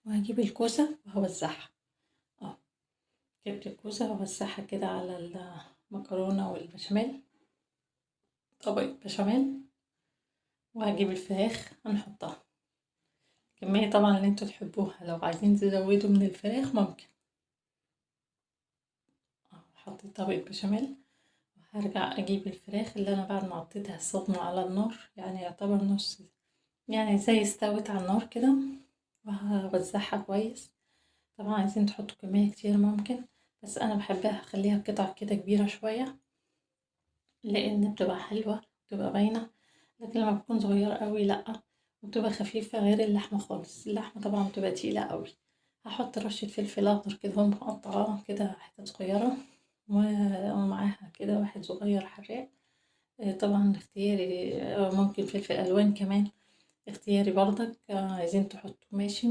وهجيب الكوسة وهوزعها. اه، جبت الكوسة وهوزعها كده على المكرونة والبشاميل، طبقة بشاميل. وهجيب الفراخ هنحطها كمية طبعا اللي انتوا تحبوها، لو عايزين تزودوا من الفراخ ممكن. حطيت طبقة بشاميل، وهرجع اجيب الفراخ اللي انا بعد ما حطيتها الصدمة على النار، يعني يعتبر نص، يعني زي استوت على النار كده. وهوزعها كويس. طبعا عايزين تحطوا كمية كتير ممكن، بس انا بحبها اخليها قطع كده كبيرة شوية، لان بتبقى حلوة بتبقى باينة. لكن لما بتكون صغيرة قوي لأ، وبتبقى خفيفة غير اللحمة خالص. اللحمة طبعا بتبقى تقيلة قوي. هحط رشة فلفل أخضر كده هم مقطعاه كده حتت صغيرة، ومعاها كده واحد صغير حراق. طبعا اختياري، ممكن فلفل ألوان كمان اختياري برضك، عايزين تحطوا ماشي.